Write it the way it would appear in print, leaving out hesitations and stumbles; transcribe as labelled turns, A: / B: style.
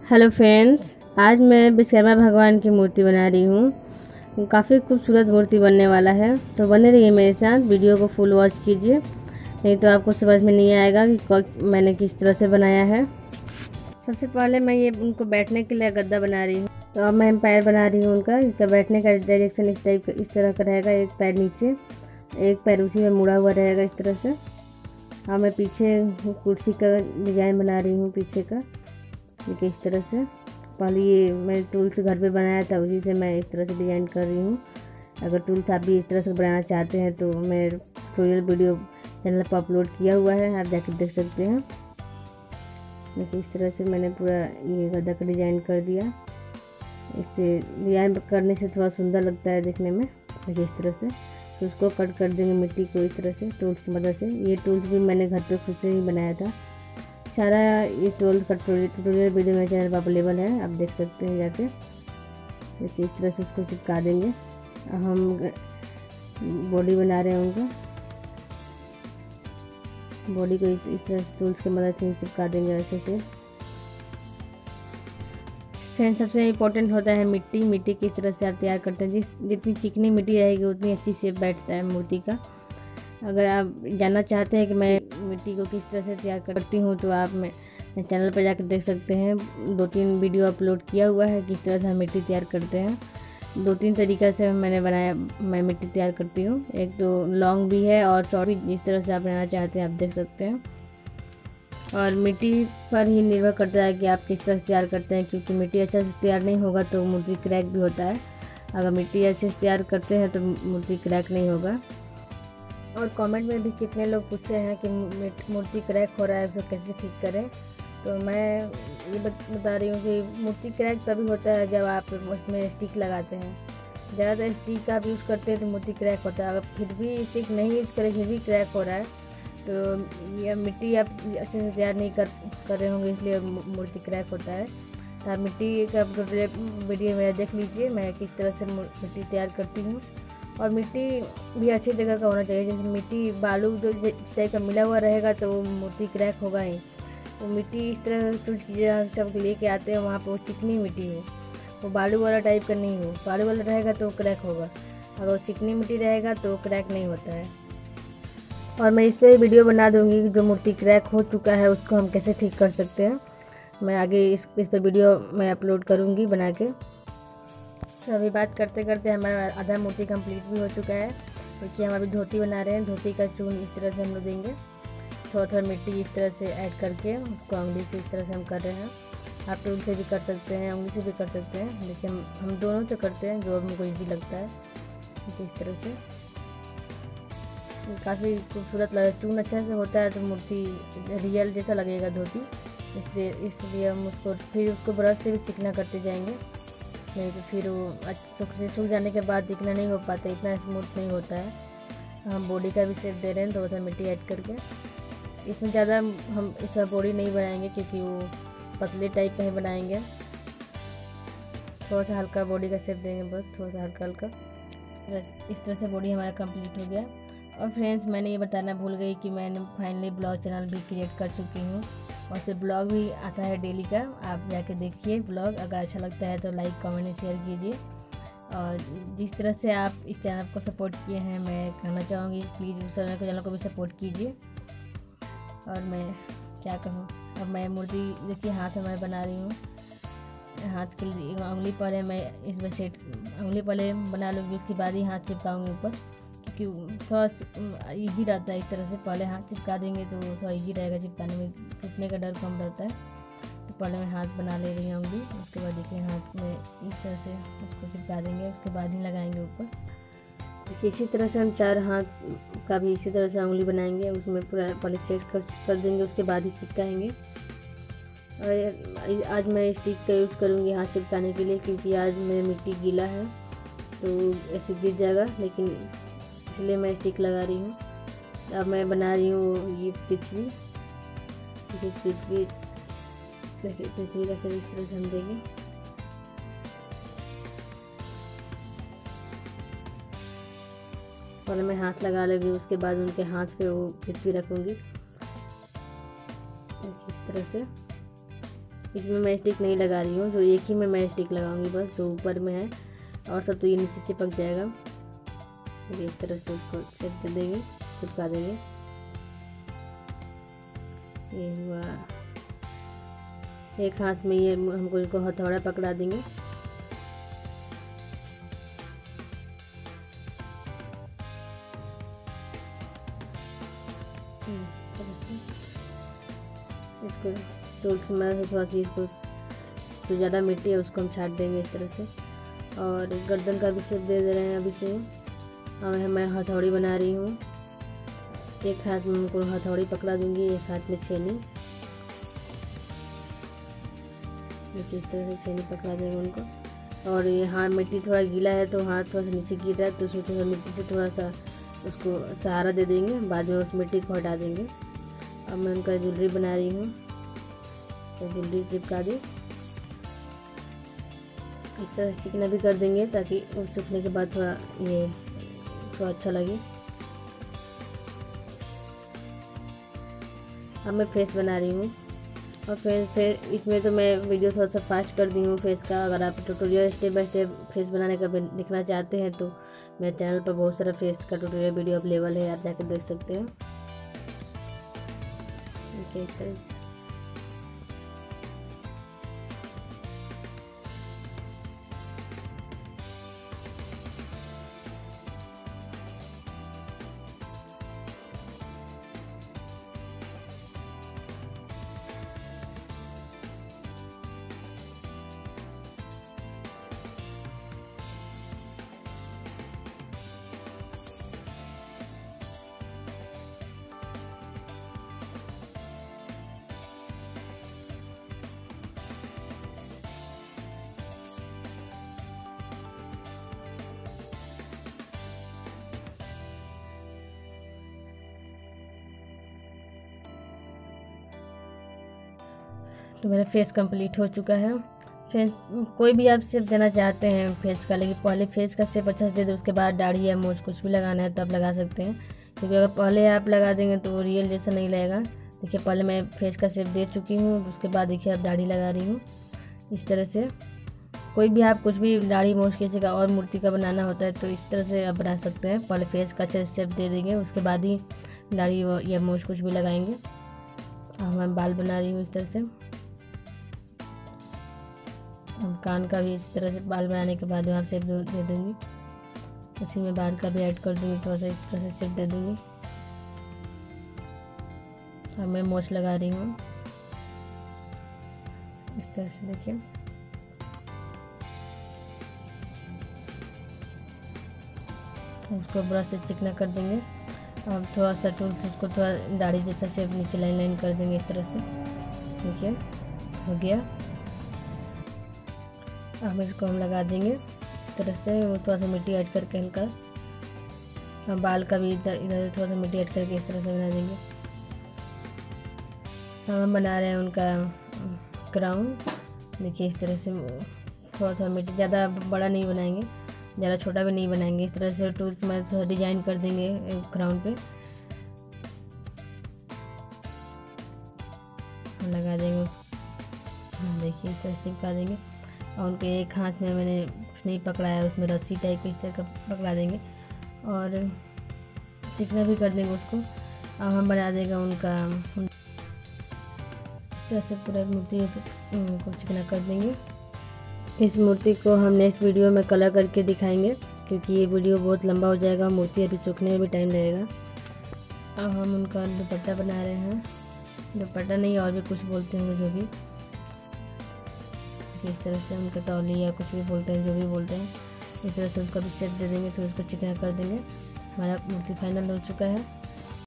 A: Hello friends, आज मैं विश्वकर्मा भगवान की मूर्ति बना रही हूँ। काफ़ी खूबसूरत मूर्ति बनने वाला है, तो बने रहिए मेरे साथ। वीडियो को फुल वॉच कीजिए, नहीं तो आपको समझ में नहीं आएगा कि मैंने किस तरह से बनाया है। सबसे पहले मैं ये उनको बैठने के लिए गद्दा बना रही हूँ। तो अब मैं पैर बना रही हूँ उनका। इसका बैठने का डायरेक्शन इस तरह का रहेगा। एक पैर नीचे, एक पैर उसी में मुड़ा हुआ रहेगा इस तरह से। अब मैं पीछे कुर्सी का डिज़ाइन बना रही हूँ पीछे का, देखिए इस तरह से। पहले ये मैं टूल्स घर पे बनाया था, उसी से मैं इस तरह से डिज़ाइन कर रही हूँ। अगर टूल्स आप भी इस तरह से बनाना चाहते हैं तो मैं ट्यूटोरियल वीडियो चैनल पर अपलोड किया हुआ है, आप जाकर देख सकते हैं। देखिए इस तरह से मैंने पूरा ये गद्दा का डिज़ाइन कर दिया। इससे डिज़ाइन करने से थोड़ा सुंदर लगता है देखने में। देखिए इस तरह से तो उसको कट कर देंगे मिट्टी को इस तरह से टूल्स की मदद से। ये टूल्स भी मैंने घर पे खुद से ही बनाया था। सारा ये टूल का ट्यूटोरियल वीडियो मेरे चैनल पर अवेलेबल है, आप देख सकते हैं जाके। देखिए इस तरह से उसको चिपका देंगे। हम बॉडी बना रहे हैं उनका। बॉडी को इस तरह से टूल्स की मदद से चिपका देंगे ऐसे से। फ्रेंड्स, सबसे इम्पोर्टेंट होता है मिट्टी। मिट्टी किस तरह से आप तैयार करते हैं, जितनी चिकनी मिट्टी रहेगी उतनी अच्छी शेप बैठता है मूर्ति का। अगर आप जानना चाहते हैं कि मैं मिट्टी को किस तरह से तैयार करती हूँ तो आप मैं चैनल पर जाकर देख सकते हैं। 2-3 वीडियो अपलोड किया हुआ है किस तरह से हम मिट्टी तैयार करते हैं। 2-3 तरीक़ा से मैंने बनाया, मैं मिट्टी तैयार करती हूँ। एक तो लॉन्ग भी है और शॉर्ट भी, जिस तरह से आप बनाना चाहते हैं आप देख सकते हैं। और मिट्टी पर ही निर्भर करता है कि आप किस तरह से तैयार करते हैं, क्योंकि मिट्टी अच्छे से तैयार नहीं होगा तो मूर्ति क्रैक भी होता है। अगर मिट्टी अच्छे से तैयार करते हैं तो मूर्ति क्रैक नहीं होगा। और कमेंट में भी कितने लोग पूछे हैं कि मूर्ति क्रैक हो रहा है, उसे कैसे ठीक करें। तो मैं ये बता रही हूँ कि मूर्ति क्रैक तभी होता है जब आप उसमें स्टिक लगाते हैं। ज़्यादातर स्टिक आप यूज़ करते हैं तो मूर्ति क्रैक होता है। अगर फिर भी स्टिक नहीं यूज़ करें फिर भी क्रैक हो रहा है तो यह मिट्टी आप अच्छे से तैयार नहीं कर रहे होंगे, इसलिए मूर्ति क्रैक होता है। तो आप मिट्टी का वीडियो मेरा देख लीजिए, मैं किस तरह से मिट्टी तैयार करती हूँ। और मिट्टी भी अच्छी जगह का होना चाहिए। जैसे मिट्टी बालू जो इस टाइप का मिला हुआ रहेगा तो मूर्ति क्रैक होगा ही। तो मिट्टी इस तरह कुछ चीज़ें सब लेके आते हैं वहाँ पर वो चिकनी मिट्टी हो, वो बालू वाला टाइप का नहीं हो। बालू वाला रहेगा तो क्रैक होगा, अगर वो चिकनी मिट्टी रहेगा तो क्रैक नहीं होता है। और मैं इस पर वीडियो बना दूँगी जो मूर्ति क्रैक हो चुका है उसको हम कैसे ठीक कर सकते हैं। मैं आगे इस पर वीडियो मैं अपलोड करूँगी बना के। तो अभी बात करते करते हमारा आधा मूर्ति कंप्लीट भी हो चुका है, क्योंकि हम अभी धोती बना रहे हैं। धोती का चून इस तरह से हम लोग देंगे, थोड़ा थोड़ा मिट्टी इस तरह से ऐड करके उसको उंगली से इस तरह से हम कर रहे हैं। आप टूल से भी कर सकते हैं, उंगली से भी कर सकते हैं, लेकिन हम दोनों से करते हैं जो हमको ईजी लगता है। इस तरह से काफ़ी खूबसूरत लगे। चून अच्छा से होता है तो मूर्ति रियल जैसा लगेगा धोती, इसलिए हम फिर उसको ब्रश से भी चिकना करते जाएंगे, नहीं तो फिर वो सूख जाने के बाद दिखना नहीं हो पाता, इतना स्मूथ नहीं होता है। हम बॉडी का भी शेप दे रहे हैं, थोड़ा सा मिट्टी ऐड करके। इसमें ज़्यादा हम इसमें बॉडी नहीं बनाएंगे क्योंकि वो पतले टाइप का ही बनाएंगे। थोड़ा सा हल्का बॉडी का शेप देंगे, बस थोड़ा सा हल्का हल्का। बस इस तरह से बॉडी हमारा कंप्लीट हो गया। और फ्रेंड्स, मैंने ये बताना भूल गई कि मैंने फाइनली ब्लॉग चैनल भी क्रिएट कर चुकी हूँ, और उससे ब्लॉग भी आता है डेली का। आप जाके देखिए ब्लॉग, अगर अच्छा लगता है तो लाइक कमेंट और शेयर कीजिए। और जिस तरह से आप इस चैनल को सपोर्ट किए हैं, मैं कहना चाहूँगी प्लीज़ उस चैनल को भी सपोर्ट कीजिए। और मैं क्या कहूँ, अब मैं मूर्ति देखिए हाथ में मैं बना रही हूँ। हाथ के लिए उंगली पहले मैं इसमें सेट उंगली पहले बना लूँगी, उसके बाद ही हाथ चिपकाऊँगी ऊपर, क्योंकि थोड़ा ईजी रहता है। इस तरह से पहले हाथ चिपका देंगे तो थोड़ा ईजी रहेगा चिपकाने में, टूटने का डर कम रहता है। तो पहले मैं हाथ बना ले रही हूँगी, उसके बाद देखिए हाथ में इस तरह से उसको चिपका देंगे, उसके बाद ही लगाएंगे ऊपर। देखिए इसी तरह से हम 4 हाथ का भी इसी तरह से उंगली बनाएंगे, उसमें पूरा पहले सेट कर देंगे, उसके बाद ही चिपकाएंगे। और आज मैं स्टिक का यूज़ करूँगी हाथ चिपकाने के लिए, क्योंकि आज मेरी मिट्टी गीला है तो ऐसे गिर जाएगा, लेकिन इसलिए मैं स्टिक लगा रही हूँ। अब मैं बना रही हूँ ये पृथ्वी। देखिए पृथ्वी का शेप इस तरह से हम देंगे। और मैं हाथ लगा लूँगी, उसके बाद उनके हाथ पे वो पृथ्वी रखूँगी इस तरह से। इसमें मैं स्टिक नहीं लगा रही हूँ, जो एक ही में मैं स्टिक लगाऊंगी बस, जो ऊपर में है, और सब तो ये नीचे चिपक जाएगा। इस तरह से उसको सेट दे देंगे, चिपका देंगे। ये हुआ। एक हाथ में ये हमको इसको हथौड़ा पकड़ा देंगे। इस तरह से इसको टूल से मदद से थोड़ा सी इसको, जो ज़्यादा मिट्टी है उसको हम छाट देंगे इस तरह से। और गर्दन का भी शेप दे दे रहे हैं अभी से। और मैं हथौड़ी बना रही हूँ, एक हाथ में उनको हथौड़ी पकड़ा दूंगी, एक हाथ में छेनी। देखिए इस तरह से छेनी पकड़ा देंगे उनको। और ये हाथ मिट्टी थोड़ा गीला है तो हाथ थोड़ा सा नीचे गिर रहा है, तो उसमें थोड़ा मिट्टी से थोड़ा सा उसको सहारा दे देंगे, बाद में उस मिट्टी को हटा देंगे। अब मैं उनका ज्वेलरी बना रही हूँ, तो ज्वेलरी चिपका दी। इस तरह चिकना भी कर देंगे ताकि वो सूखने के बाद थोड़ा अच्छा लगे। अब मैं फेस बना रही हूँ, और फिर इसमें तो मैं वीडियो थोड़ा सा फास्ट कर दी हूँ फेस का। अगर आप tutorial step by step face बनाने का देखना चाहते हैं तो मेरे चैनल पर बहुत सारा फेस का ट्यूटोरियल वीडियो अवेलेबल है, आप जाकर देख सकते हैं। इस तरह तो मेरा फेस कंप्लीट हो चुका है। फिर कोई भी आप शेप देना चाहते हैं फेस का, लेकिन पहले फेस का शेप अच्छा से दे दो, उसके बाद दाढ़ी या मूंछ कुछ भी लगाना है तो आप लगा सकते हैं। क्योंकि अगर पहले आप लगा देंगे तो वो रियल जैसा नहीं लगेगा। देखिए पहले मैं फेस का शेप दे चुकी हूँ, उसके बाद देखिए अब दाढ़ी लगा रही हूँ। इस तरह से कोई भी आप कुछ भी दाढ़ी मूंछ किसी का और मूर्ति का बनाना होता है तो इस तरह से आप बना सकते हैं। पहले फेस का अच्छा शेप दे देंगे, उसके बाद ही दाढ़ी या मूंछ कुछ भी लगाएंगे। और मैं बाल बना रही हूँ इस तरह से। कान का भी इस तरह से बाल बनाने के बाद वहाँ शेप दे दूँगी, उसी में बाल का भी ऐड कर दूँगी, थोड़ा सा इस तरह से शेप दे दूँगी। अब मैं मूंछ लगा रही हूँ इस तरह से। देखिए उसको ब्रश से चिकना कर देंगे। अब थोड़ा सा टूल से उसको थोड़ा दाढ़ी जैसा शेप नीचे लाइन कर देंगे इस तरह से। देखिए हो गया। अब इसको हम लगा देंगे इस तरह से, वो थोड़ा सा मिट्टी ऐड करके हल्का। बाल का भी इधर थोड़ा सा मिट्टी ऐड करके इस तरह से बना देंगे। हम बना रहे हैं उनका क्राउन। देखिए इस तरह से थोड़ा सा मिट्टी, ज़्यादा बड़ा नहीं बनाएंगे, ज़्यादा छोटा भी नहीं बनाएंगे। इस तरह से टूल में थोड़ा डिजाइन कर देंगे क्राउन पे, लगा देंगे। देखिए इस तरह से चिपका देंगे। और उनके एक हाथ में मैंने कुछ नहीं पकड़ा है, उसमें रस्सी टाइप इस तरह का पकड़ा देंगे और चिकना भी कर देंगे उसको। अब हम बना देंगे उनका जैसे पूरा मूर्ति को चिकना कर देंगे। इस मूर्ति को हम नेक्स्ट वीडियो में कलर करके दिखाएंगे, क्योंकि ये वीडियो बहुत लंबा हो जाएगा, मूर्ति अभी सूखने में भी टाइम लगेगा। अब हम उनका दुपट्टा बना रहे हैं। दुपट्टा नहीं और भी कुछ बोलते हैं जो भी, इस तरह से उनका तौली या कुछ भी बोलते हैं, जो भी बोलते हैं, इस तरह से उसका भी सेट दे देंगे। फिर उसको चिकना कर देंगे। हमारा मूर्ति फाइनल हो चुका है।